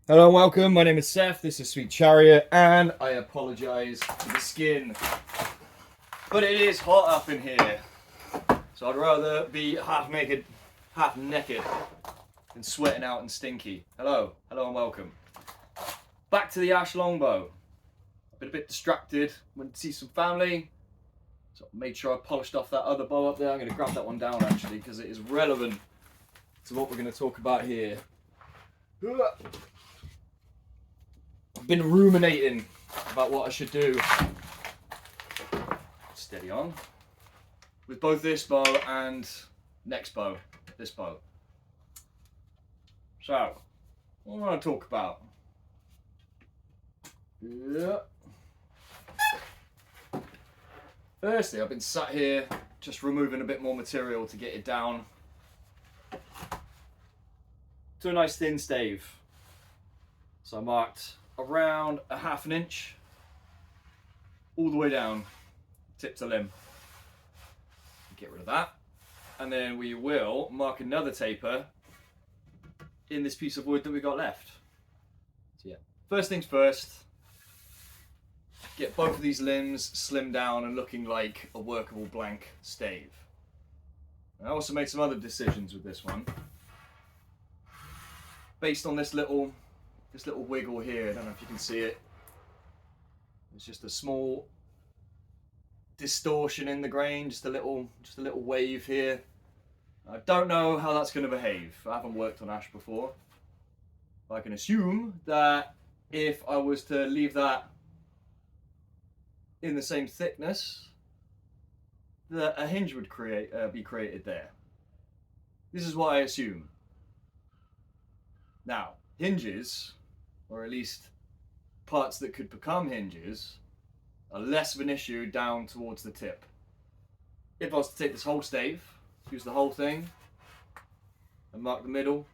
Hello and welcome. My name is Seth. This is Sweet Chariot, and I apologise for the skin, but it is hot up in here, so I'd rather be half naked, than sweating out and stinky. Hello and welcome. Back to the Ash Longbow. I've been a bit distracted. Went to see some family, so I made sure I polished off that other bow up there. I'm going to grab that one down actually because it is relevant to what we're going to talk about here. I've been ruminating about what I should do. Steady on. With both this bow and next bow, this bow. So, what do I want to talk about? Firstly, I've been sat here just removing a bit more material to get it down to a nice thin stave. So I marked around a half an inch all the way down, tip to limb. Get rid of that, and then we will mark another taper in this piece of wood that we got left. So yeah, first things first, get both of these limbs slimmed down and looking like a workable blank stave. I also made some other decisions with this one based on this little wiggle here. I don't know if you can see it. It's just a small distortion in the grain, just a little wave here. I don't know how that's going to behave. I haven't worked on ash before. But I can assume that if I was to leave that in the same thickness, that a hinge would be created there. This is what I assume. Now, hinges, or at least parts that could become hinges, are less of an issue down towards the tip. If I was to take this whole stave, use the whole thing, and mark the middle,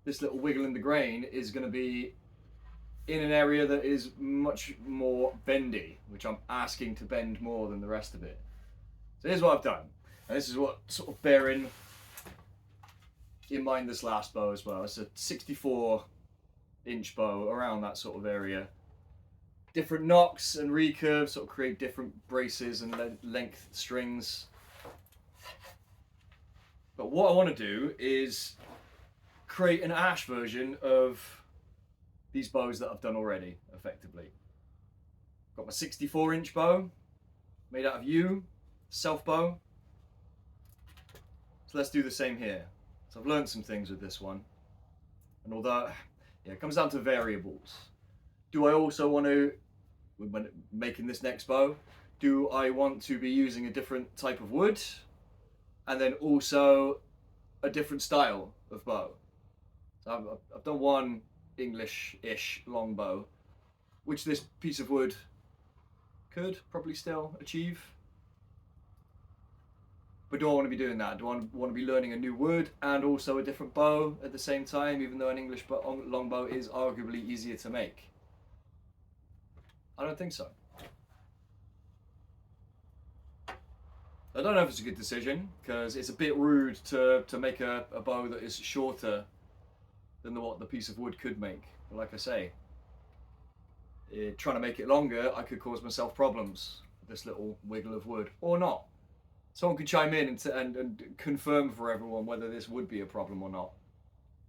this little wiggle in the grain is going to be in an area that is much more bendy, which I'm asking to bend more than the rest of it. So here's what I've done, and this is what sort of bearing in mind this last bow as well. It's a 64-inch bow, around that sort of area. Different nocks and recurves sort of create different braces and length strings. But what I want to do is create an ash version of these bows that I've done already, effectively. Got my 64-inch bow, made out of yew, self bow. So let's do the same here. So I've learned some things with this one. And although, yeah, it comes down to variables. Do I also want to, when making this next bow, do I want to be using a different type of wood? And then also a different style of bow. So I've done one English-ish longbow, which this piece of wood could probably still achieve. But do I want to be doing that? Do I want to be learning a new wood and also a different bow at the same time, even though an English longbow is arguably easier to make? I don't think so. I don't know if it's a good decision, because it's a bit rude to make a bow that is shorter than what the piece of wood could make. But like I say, trying to make it longer, I could cause myself problems with this little wiggle of wood, or not. Someone could chime in and confirm for everyone whether this would be a problem or not.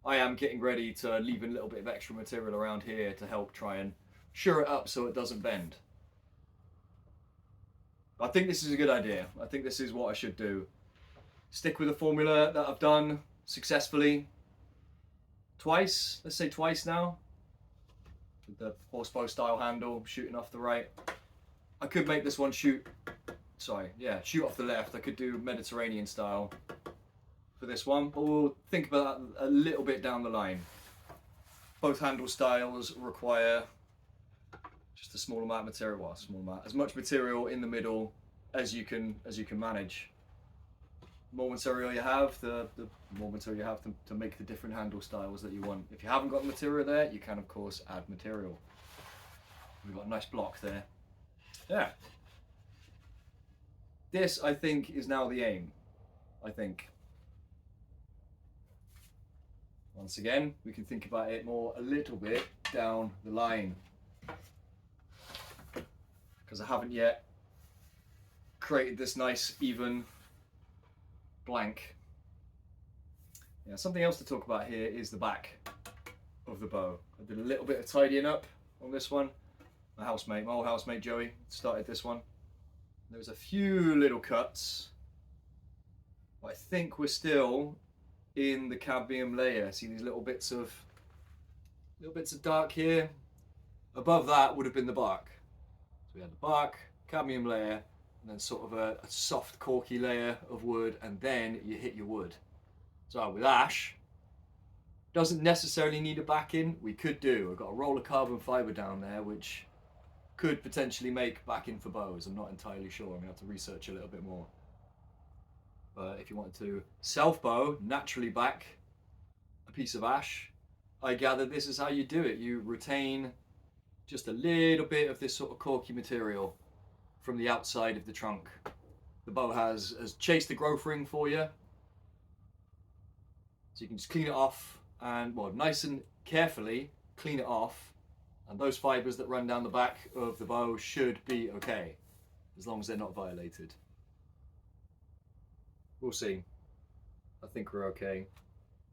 I am getting ready to leave a little bit of extra material around here to help try and sure it up so it doesn't bend. I think this is a good idea. I think this is what I should do. Stick with a formula that I've done successfully twice. Let's say twice now. With the horsebow style handle, shooting off the right. I could make this one shoot off the left. I could do Mediterranean style for this one, but we'll think about that a little bit down the line. Both handle styles require just a small amount of material, as much material in the middle as you can manage. The more material you have, the more material you have to make the different handle styles that you want. If you haven't got the material there, you can of course add material. We've got a nice block there. Yeah. This, I think, is now the aim. I think. Once again, we can think about it more a little bit down the line, because I haven't yet created this nice even blank. Yeah, something else to talk about here is the back of the bow. I did a little bit of tidying up on this one. My old housemate Joey started this one. There's a few little cuts, but I think we're still in the cadmium layer. See these little bits of dark here? Above that would have been the bark. So we had the bark, cadmium layer, and then sort of a soft corky layer of wood, and then you hit your wood. So with ash, doesn't necessarily need a backing. We could do. I've got a roll of carbon fibre down there, which could potentially make backing for bows. I'm not entirely sure. I'm gonna have to research a little bit more. But if you wanted to self bow, naturally back a piece of ash, I gather this is how you do it. You retain just a little bit of this sort of corky material from the outside of the trunk. The bow has chased the growth ring for you, so you can just clean it off, and well, nice and carefully clean it off, and those fibres that run down the back of the bow should be okay, as long as they're not violated. We'll see. I think we're okay.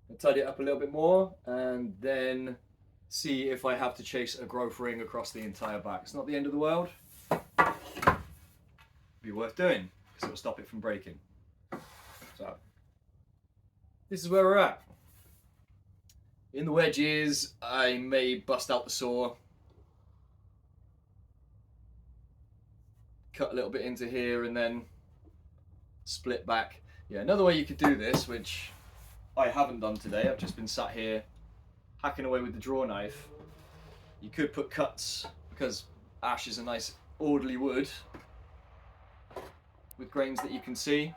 I'll tidy it up a little bit more and then see if I have to chase a growth ring across the entire back. It's not the end of the world. Be worth doing because it'll stop it from breaking. So this is where we're at. In the wedges, I may bust out the saw, cut a little bit into here and then split back. Yeah, another way you could do this, which I haven't done today, I've just been sat here hacking away with the draw knife. You could put cuts, because ash is a nice orderly wood with grains that you can see.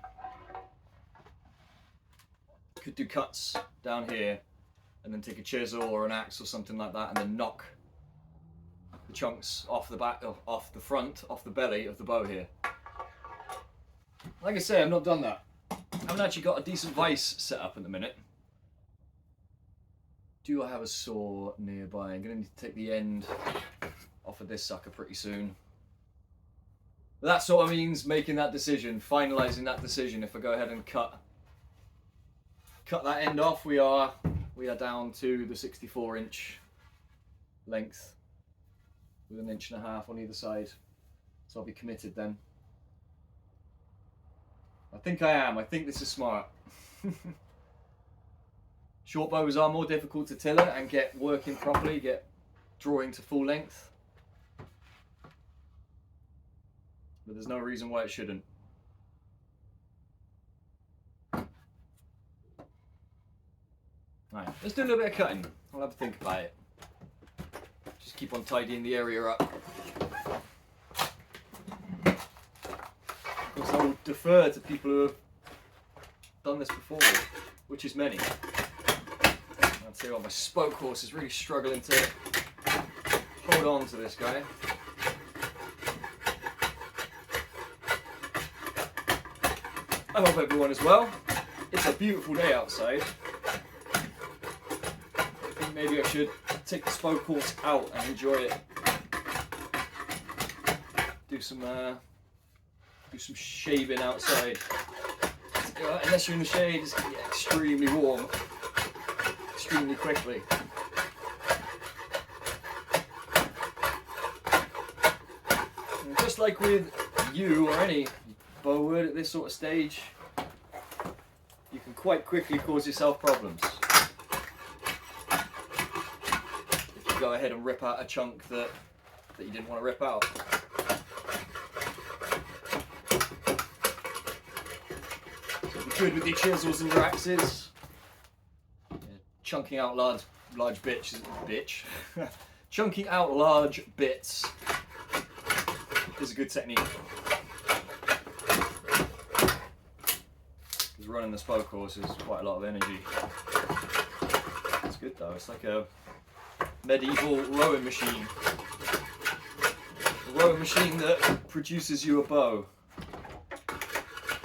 You could do cuts down here and then take a chisel or an axe or something like that and then knock the chunks off the back, off the front, off the belly of the bow here. Like I say, I've not done that. I haven't actually got a decent vise set up at the minute. Do I have a saw nearby? I'm going to need to take the end off of this sucker pretty soon. But that sort of means making that decision, finalising that decision. If I go ahead and cut that end off, we are down to the 64-inch length with 1.5 inches on either side. So I'll be committed then. I think I am. I think this is smart. Short bows are more difficult to tiller and get working properly, get drawing to full length. But there's no reason why it shouldn't. Right, let's do a little bit of cutting. I'll have a think about it. Just keep on tidying the area up. Of course, I will defer to people who have done this before, which is many. I'll tell you what, my spoke horse is really struggling to hold on to this guy. I hope everyone is well. It's a beautiful day outside. I think maybe I should take the spoke horse out and enjoy it. Do some shaving outside. Unless you're in the shade, it's going to get extremely warm, extremely quickly. And just like with you or any bow wood at this sort of stage, you can quite quickly cause yourself problems. If you go ahead and rip out a chunk that you didn't want to rip out. Good with your chisels and your axes. Yeah, chunking out large bits. Chunking out large bits is a good technique. Because running the spoke horse is quite a lot of energy. It's good though. It's like a medieval rowing machine. A rowing machine that produces you a bow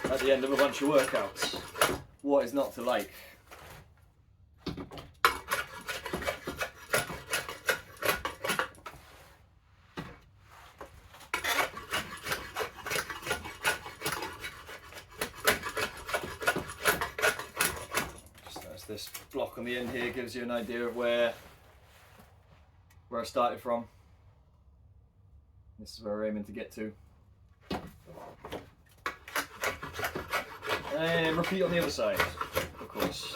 at the end of a bunch of workouts. What is not to like? block on the end here gives you an idea of where I started from. This is where we're aiming to get to. And repeat on the other side, of course.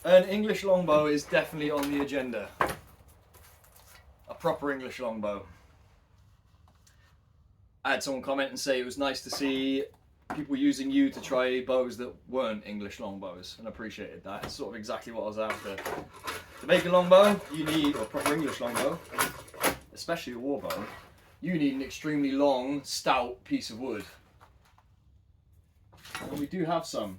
An English longbow is definitely on the agenda. A proper English longbow. I had someone comment and say it was nice to see people using you to try bows that weren't English longbows, and I appreciated that. It's sort of exactly what I was after. To make a longbow, you need, or a proper English longbow, especially a war bow, you need an extremely long, stout piece of wood. And we do have some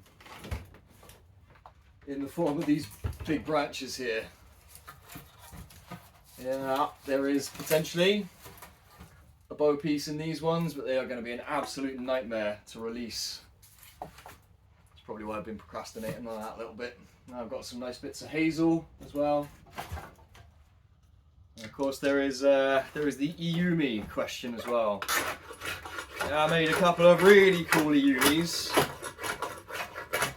in the form of these big branches here. Yeah, there is potentially a bow piece in these ones, but they are going to be an absolute nightmare to release. That's probably why I've been procrastinating on that a little bit. Now I've got some nice bits of hazel as well. And of course there is the Iumi question as well. Yeah, I made a couple of really cool Iumis,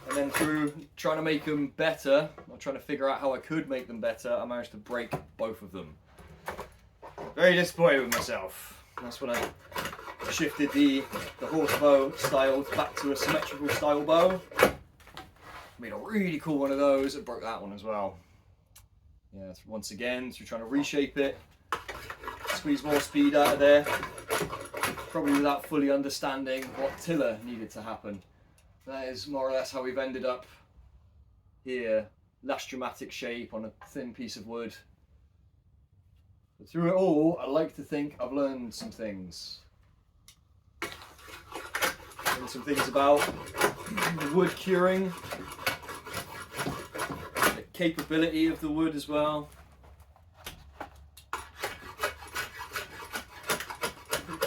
and then through trying to make them better, or trying to figure out how I could make them better, I managed to break both of them. Very disappointed with myself. That's when I shifted the horse bow style back to a symmetrical style bow. Made a really cool one of those and broke that one as well. Yeah, once again, through trying to reshape it, squeeze more speed out of there, probably without fully understanding what tiller needed to happen. That is more or less how we've ended up here. Less dramatic shape on a thin piece of wood. But through it all, I like to think I've learned some things. Learned some things about wood curing, the capability of the wood as well.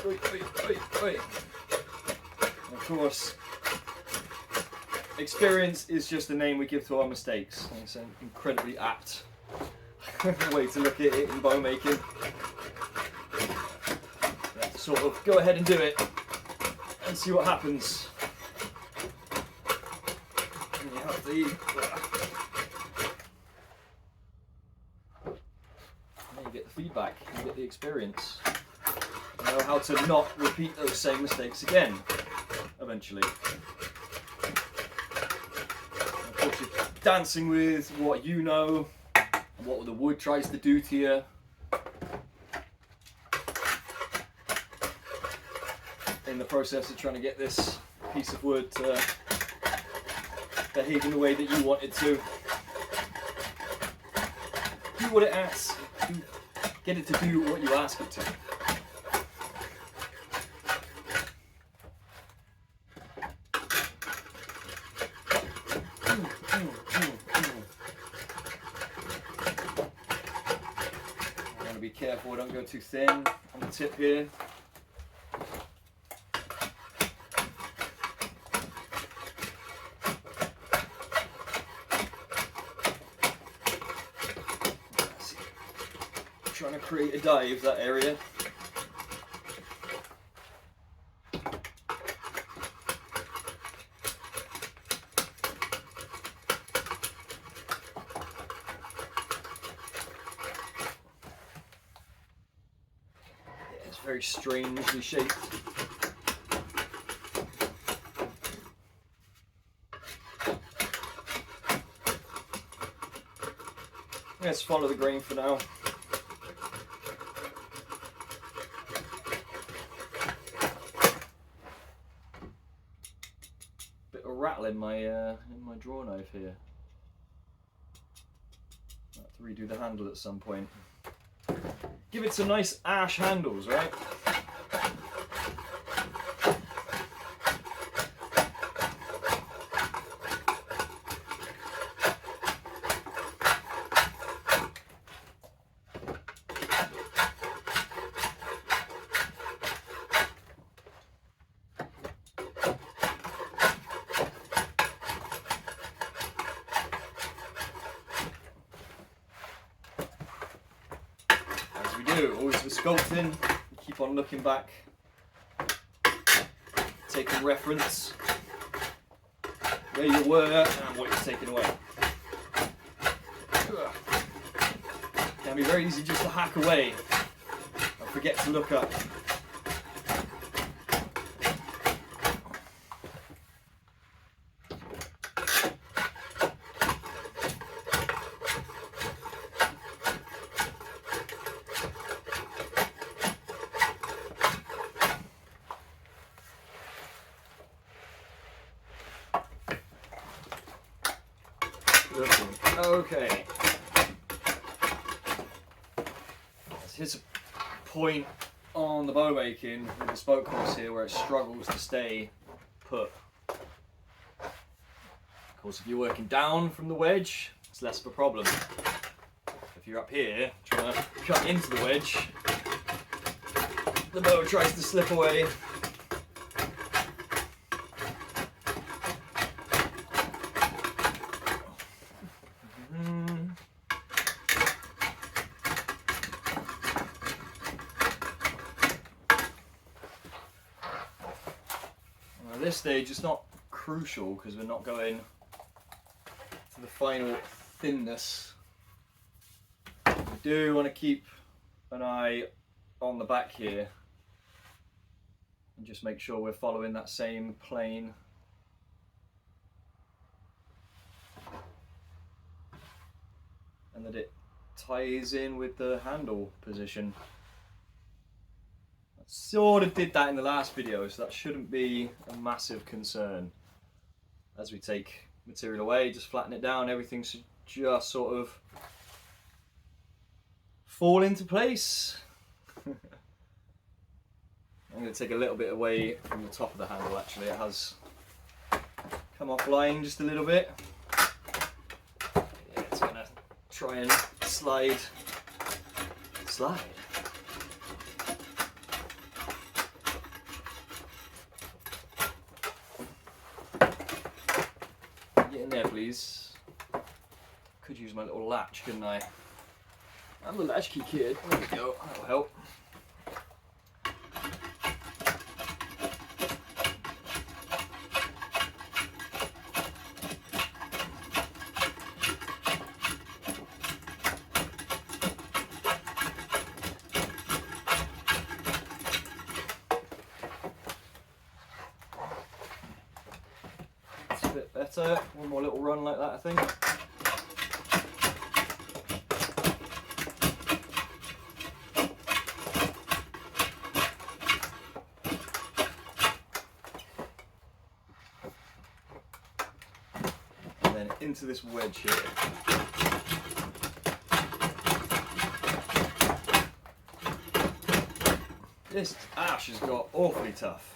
And of course, experience is just the name we give to our mistakes. And it's an incredibly apt way to look at it in bow making. You have to sort of go ahead and do it and see what happens. And you have to then you get the feedback, you get the experience. You know how to not repeat those same mistakes again, eventually. And of course, you're dancing with what you know, what the wood tries to do to you. In the process of trying to get this piece of wood to behave in the way that you want it to. Do what it asks. Get it to do what you ask it to. Be careful, don't go too thin on the tip here. Trying to create a dive that area. Very strangely shaped. Let's follow the grain for now. Bit of rattle in my draw knife here. I'll have to redo the handle at some point. Give it some nice ash handles, right? Always with sculpting, you keep on looking back taking reference where you were and what you're taking away. Can be very easy just to hack away and forget to look up. Okay. So here's a point on the bow making with the spoke course here where it struggles to stay put. Of course, if you're working down from the wedge, it's less of a problem. If you're up here trying to cut into the wedge, the bow tries to slip away. At this stage it's not crucial because we're not going to the final thinness. We do want to keep an eye on the back here and just make sure we're following that same plane. And that it ties in with the handle position. I sort of did that in the last video, so that shouldn't be a massive concern. As we take material away, just flatten it down, everything should just sort of fall into place. I'm going to take a little bit away from the top of the handle actually, it has come offline just a little bit. Yeah, it's going to try and slide. Get in there please. Could use my little latch, couldn't I? I'm the latchkey kid. There we go, that'll help. Bit better. One more little run like that, I think. And then into this wedge here. This ash has got awfully tough.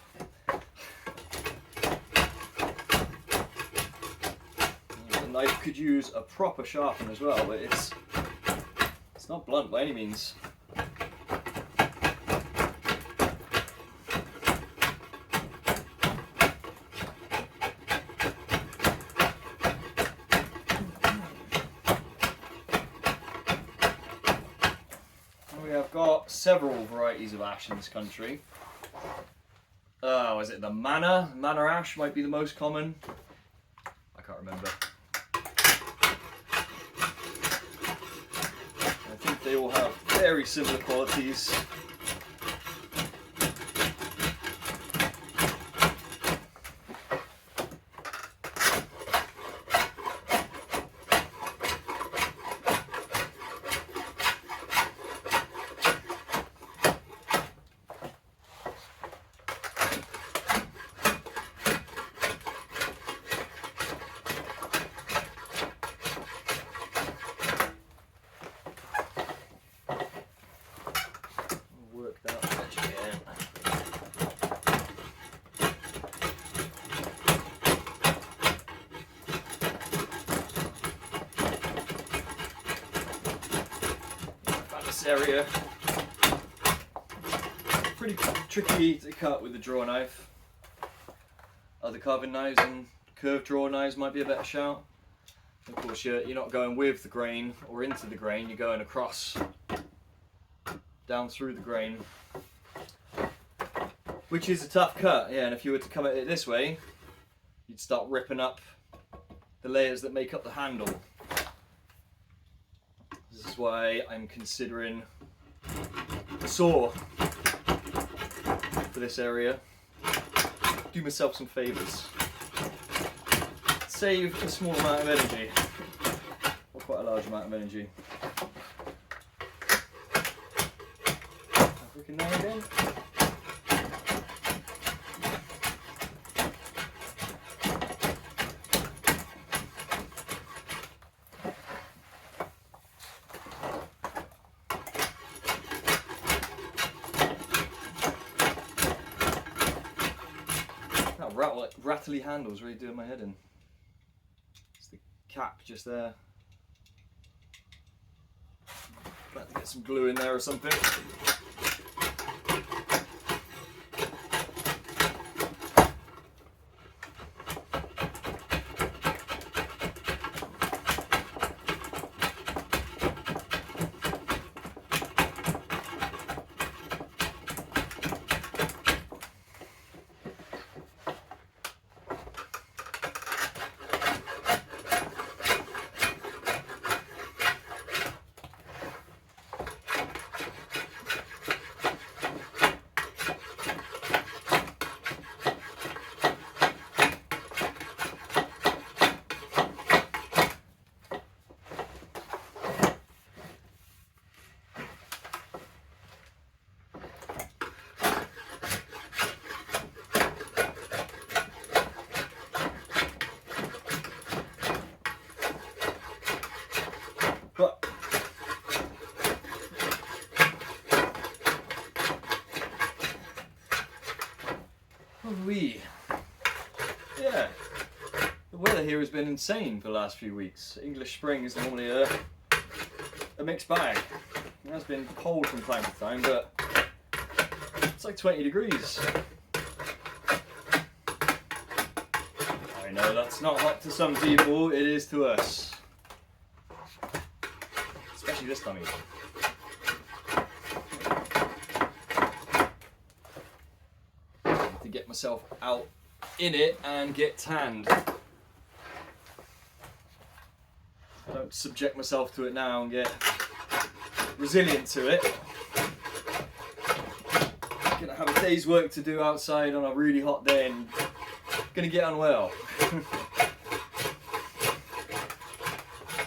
Knife could use a proper sharpen as well, but it's not blunt by any means. We have got several varieties of ash in this country. Is it the Manna? Manna ash might be the most common. I can't remember. They all have very similar qualities. Area pretty tricky to cut with the draw knife. Other carving knives and curved draw knives might be a better shout. Of course, you're not going with the grain or into the grain, you're going across, down through the grain. which is a tough cut, yeah, and if you were to come at it this way, you'd start ripping up the layers that make up the handle. This is why I'm considering a saw for this area. Do myself some favours. Save a small amount of energy, or quite a large amount of energy. Looking there again. That rattly handle's really doing my head in. It's the cap just there. About to get some glue in there or something. Yeah, the weather here has been insane for the last few weeks. English spring is normally a mixed bag. It has been cold from time to time, but it's like 20 degrees. I know that's not hot to some people, it is to us. Especially this time of year. To get myself out in it and get tanned. I don't subject myself to it now and get resilient to it. I'm gonna have a day's work to do outside on a really hot day and gonna get unwell. So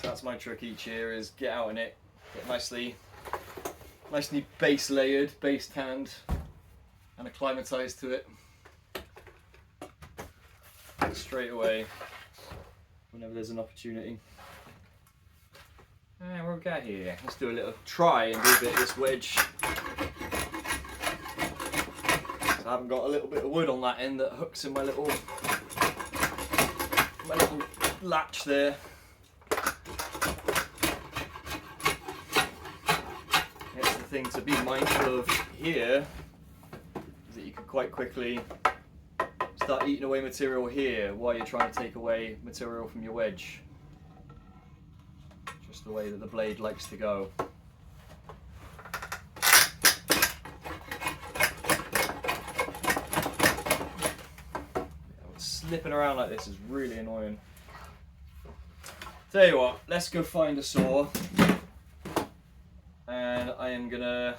that's my trick each year, is get out in it, get nicely base layered, base tanned, and acclimatized to it straight away whenever there's an opportunity. And what we got here? Let's do a little try and do a bit of this wedge. So I haven't got a little bit of wood on that end that hooks in my little latch there. That's the thing to be mindful of here, is that you could quite quickly start eating away material here while you're trying to take away material from your wedge. Just the way that the blade likes to go. Slipping around like this is really annoying. Tell you what, let's go find a saw, and I'm gonna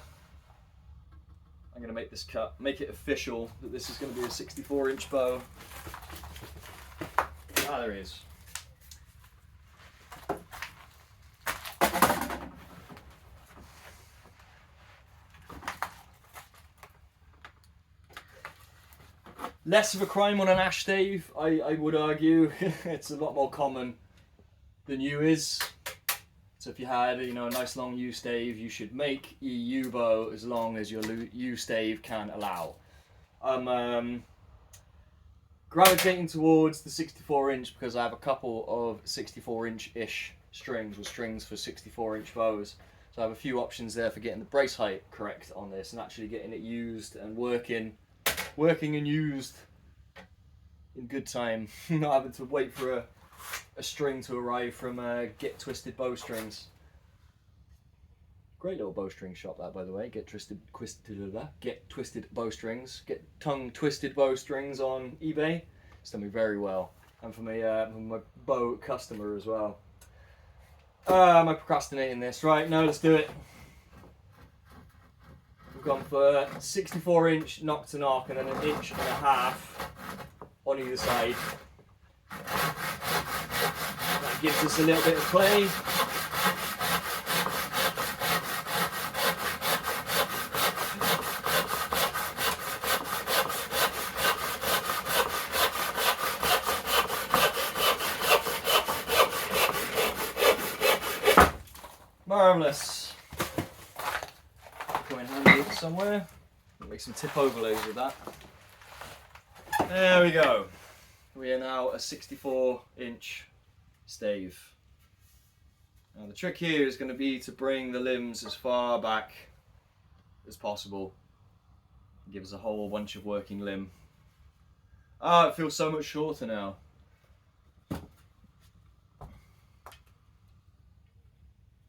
make this cut, make it official that this is going to be a 64-inch bow. Ah, there he is. Less of a crime on an ash stave, I would argue. It's a lot more common than yew is. So if you had, a nice long yew stave, you should make your yew bow as long as your yew stave can allow. I'm gravitating towards the 64-inch because I have a couple of 64-inch-ish strings, or strings for 64-inch bows. So I have a few options there for getting the brace height correct on this and actually getting it used and working and used in good time. Not having to wait for a string to arrive from Get Twisted Bowstrings. Great little bowstring shop that, by the way. Get twisted bowstrings. Get tongue twisted bowstrings on eBay. It's done me very well, and for my bow customer as well. Am I procrastinating this? Right, no, let's do it. We've gone for 64-inch knock to knock, and then 1.5 inches on either side. That gives us a little bit of play. Marvellous. Go in handy somewhere. Make some tip overlays with that. There we go. We are now a 64-inch stave. Now the trick here is going to be to bring the limbs as far back as possible. Give us a whole bunch of working limb. Ah, it feels so much shorter now.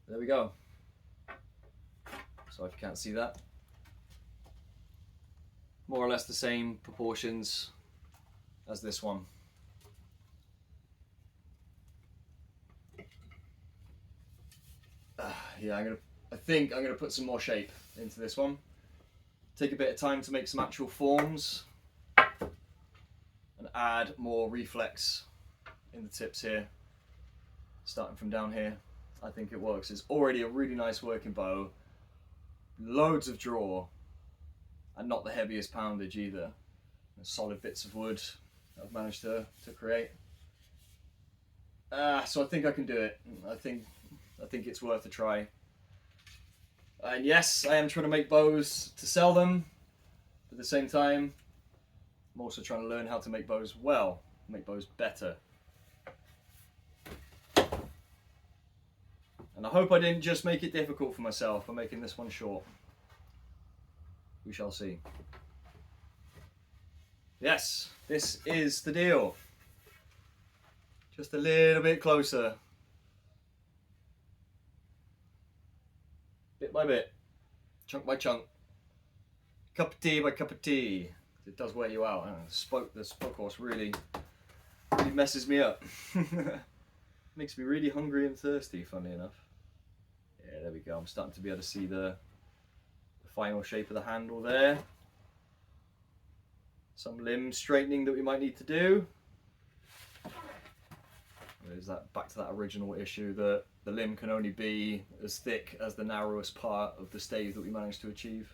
There we go. So if you can't see that, more or less the same proportions as this one. Yeah, I think I'm gonna put some more shape into this one. Take a bit of time to make some actual forms and add more reflex in the tips here, starting from down here. I think it works. It's already a really nice working bow. Loads of draw and not the heaviest poundage either. Solid bits of wood I've managed to create. So I think I can do it. I think it's worth a try. And yes, I am trying to make bows to sell them. At the same time, I'm also trying to learn how to make bows well, make bows better. And I hope I didn't just make it difficult for myself by making this one short. We shall see. Yes, this is the deal. Just a little bit closer. Bit by bit. Chunk by chunk. Cup of tea by cup of tea. It does wear you out. The spoke horse really messes me up. Makes me really hungry and thirsty, funnily enough. Yeah, there we go. I'm starting to be able to see the final shape of the handle there. Some limb straightening that we might need to do. There's that, back to that original issue that the limb can only be as thick as the narrowest part of the stave that we managed to achieve.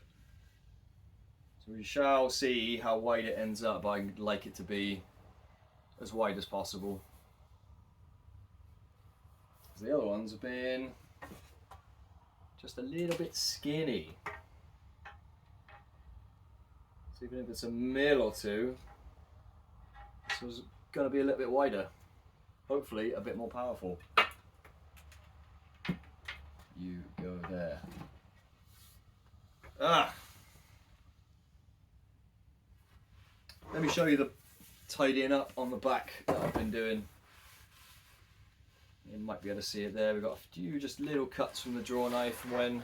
So we shall see how wide it ends up. I'd like it to be as wide as possible. The other ones have been just a little bit skinny. So even if it's a mil or two, this was going to be a little bit wider. Hopefully a bit more powerful. You go there. Let me show you the tidying up on the back that I've been doing. You might be able to see it there. We've got a few just little cuts from the draw knife from when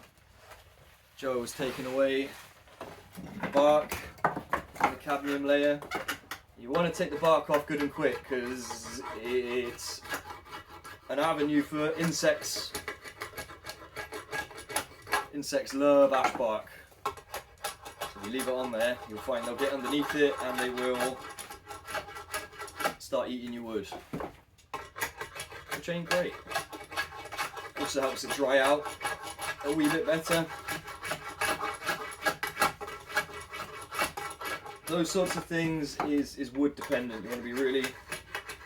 Joe was taking away the bark and the cadmium layer. You want to take the bark off good and quick because it's an avenue for insects. Insects love ash bark. So if you leave it on there, you'll find they'll get underneath it and they will start eating your wood. Which ain't great. Also helps it dry out a wee bit better. Those sorts of things is wood dependent. You want to be really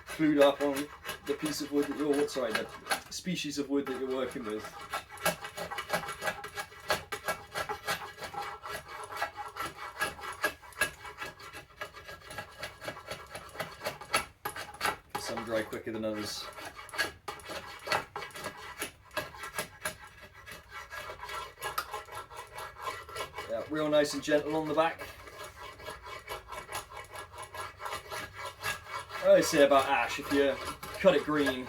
clued up on the piece of wood that you're, the species of wood that you're working with. Some dry quicker than others. Yeah, real nice and gentle on the back. I always say about ash, if you cut it green,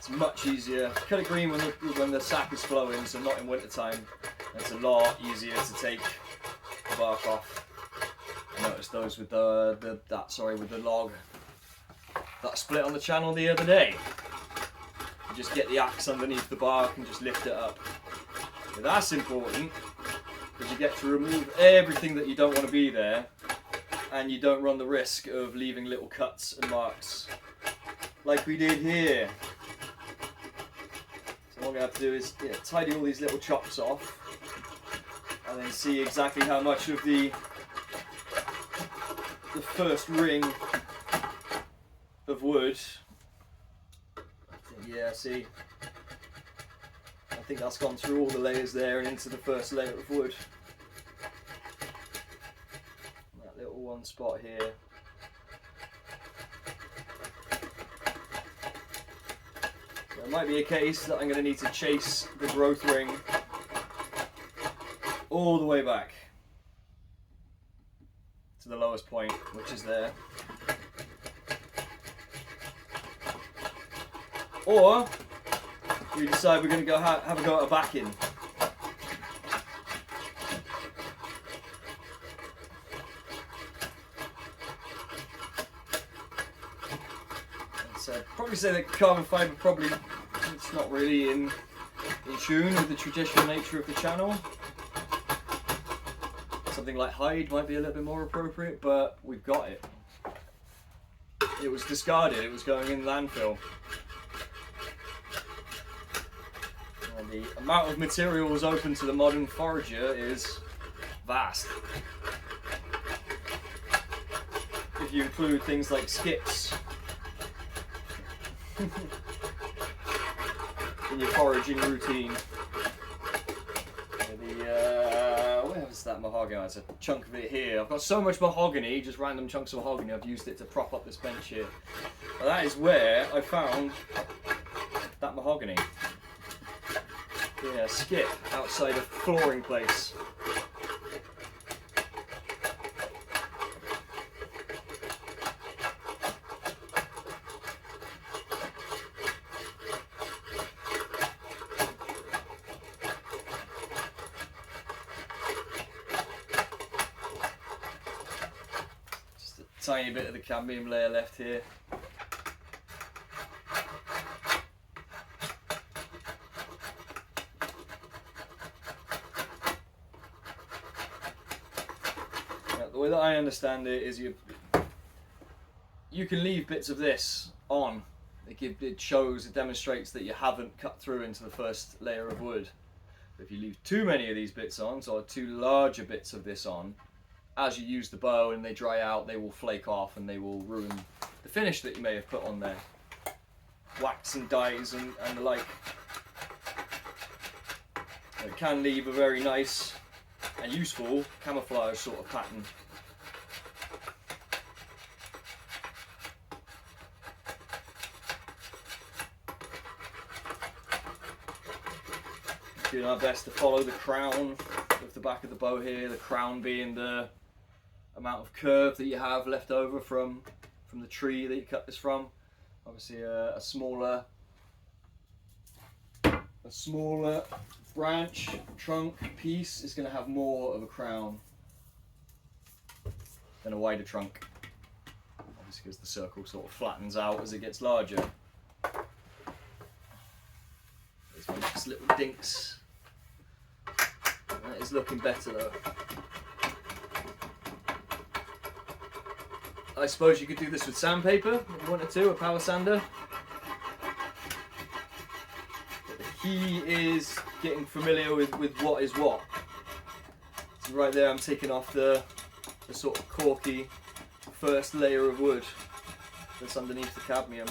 It's much easier. Cut it green when the sap is flowing, so not in winter time. It's a lot easier to take the bark off. I noticed those with with the log that I split on the channel the other day. You just get the axe underneath the bark and just lift it up. But that's important because you get to remove everything that you don't want to be there, and you don't run the risk of leaving little cuts and marks like we did here. So what I'm going to have to do is tidy all these little chops off and then see exactly how much of the first ring of wood. Yeah, see, I think that's gone through all the layers there and into the first layer of wood. That little one spot here. So it might be a case that I'm going to need to chase the growth ring all the way back to the lowest point, which is there. Or we decide we're going to go have a go at a backing. So I'd probably say that carbon fibre it's not really in tune with the traditional nature of the channel. Something like hide might be a little bit more appropriate, but we've got it. It was discarded, it was going in landfill. And the amount of materials open to the modern forager is vast. If you include things like skips in your foraging routine. Where was that mahogany? There's a chunk of it here. I've got so much mahogany, just random chunks of mahogany. I've used it to prop up this bench here. Well, that is where I found that mahogany. Yeah, skip outside a flooring place. Tiny bit of the cadmium layer left here. Now, the way that I understand it is you can leave bits of this on. It demonstrates that you haven't cut through into the first layer of wood. But if you leave too many of these bits on, so too larger bits of this on, as you use the bow and they dry out, they will flake off and they will ruin the finish that you may have put on there. Wax and dyes and the like. It can leave a very nice and useful camouflage sort of pattern. Doing our best to follow the crown of the back of the bow here, the crown being the amount of curve that you have left over from the tree that you cut this from. Obviously a smaller branch, trunk piece is going to have more of a crown than a wider trunk. Obviously because the circle sort of flattens out as it gets larger. There's my next little dinks. That is looking better though. I suppose you could do this with sandpaper if you wanted to, a power sander. But the key is getting familiar with what is what. So right there I'm taking off the sort of corky first layer of wood that's underneath the cadmium.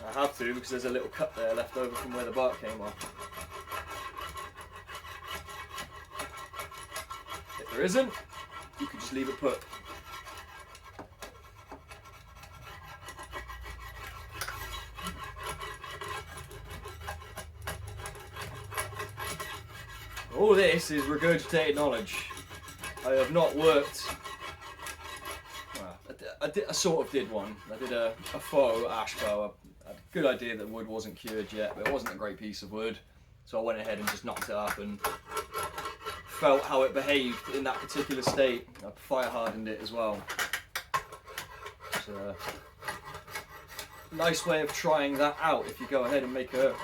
I have to because there's a little cut there left over from where the bark came off. If there isn't, you could just leave it put. All this is regurgitated knowledge. I have not worked. Well, I I sort of did one. I did a faux ash bow. I had a good idea that wood wasn't cured yet, but it wasn't a great piece of wood. So I went ahead and just knocked it up and felt how it behaved in that particular state. I fire hardened it as well. It's a nice way of trying that out. If you go ahead and make a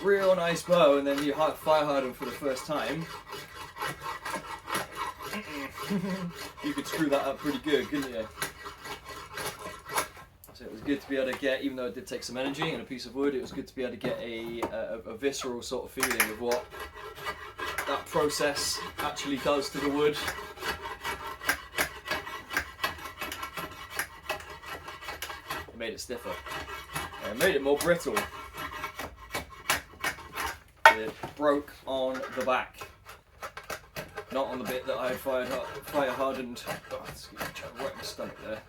real nice bow and then you fire harden for the first time, you could screw that up pretty good, couldn't you? So it was good to be able to get, even though it did take some energy and a piece of wood, it was good to be able to get a visceral sort of feeling of what that process actually does to the wood. It made it stiffer. It made it more brittle. It broke on the back. Not on the bit that I had fire hardened. Oh, excuse me, trying to work my stomach there.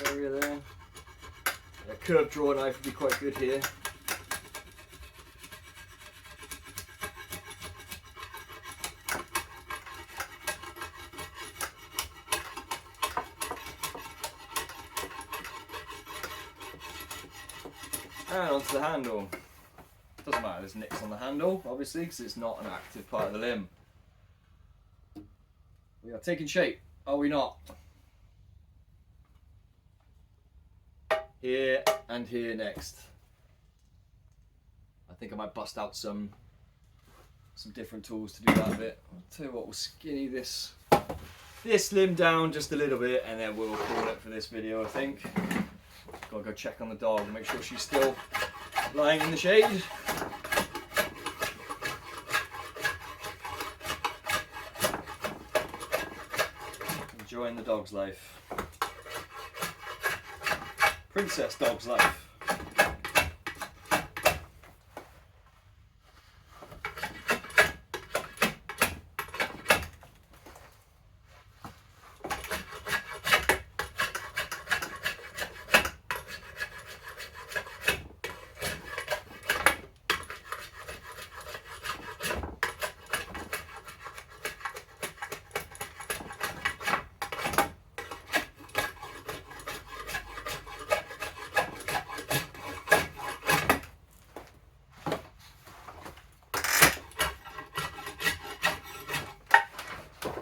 Area there. A curved draw knife would be quite good here. And onto the handle. Doesn't matter, there's nicks on the handle, obviously, because it's not an active part of the limb. We are taking shape, are we not? Here and here next. I think I might bust out some different tools to do that a bit. I'll tell you what, we'll skinny this limb down just a little bit and then we'll call it for this video, I think. Gotta go check on the dog and make sure she's still lying in the shade. Enjoying the dog's life. Princess dog's life.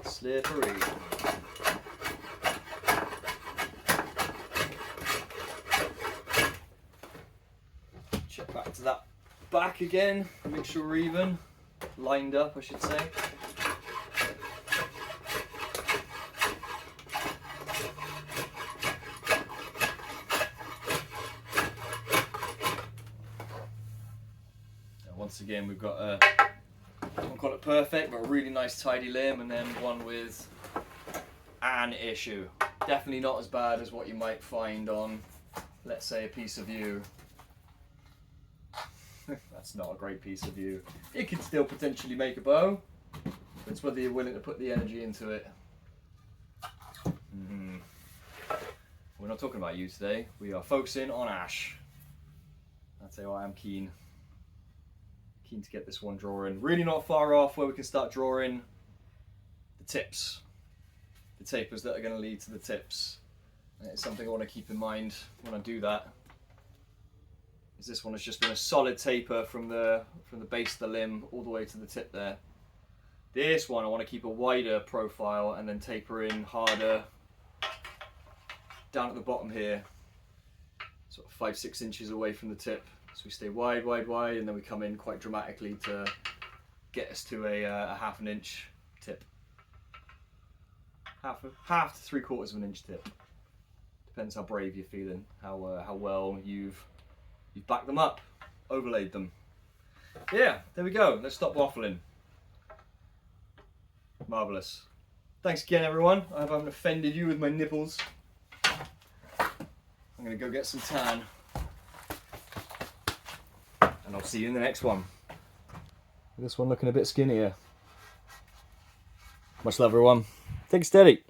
Slippery. Check back to that back again, make sure we're even, lined up I should say. Once again we've got a, I won't call it perfect, but a really nice tidy limb, and then one with an issue. Definitely not as bad as what you might find on, let's say, a piece of yew. That's not a great piece of yew. It can still potentially make a bow, but it's whether you're willing to put the energy into it. We're not talking about yew today, we are focusing on ash. I'll tell you what, I am keen to get this one drawing. Really not far off where we can start drawing the tips, the tapers that are going to lead to the tips. And it's something I want to keep in mind when I do that. Is this one has just been a solid taper from the base of the limb all the way to the tip there. This one I want to keep a wider profile and then taper in harder down at the bottom here, sort of 5-6 inches away from the tip. So we stay wide, wide, wide, and then we come in quite dramatically to get us to a 1/2 inch tip. Half to 3/4 of an inch tip. Depends how brave you're feeling, how well you've backed them up, overlaid them. Yeah, there we go. Let's stop waffling. Marvellous. Thanks again, everyone. I hope I haven't offended you with my nipples. I'm going to go get some tan. And I'll see you in the next one. This one looking a bit skinnier. Much love, everyone. Take it steady.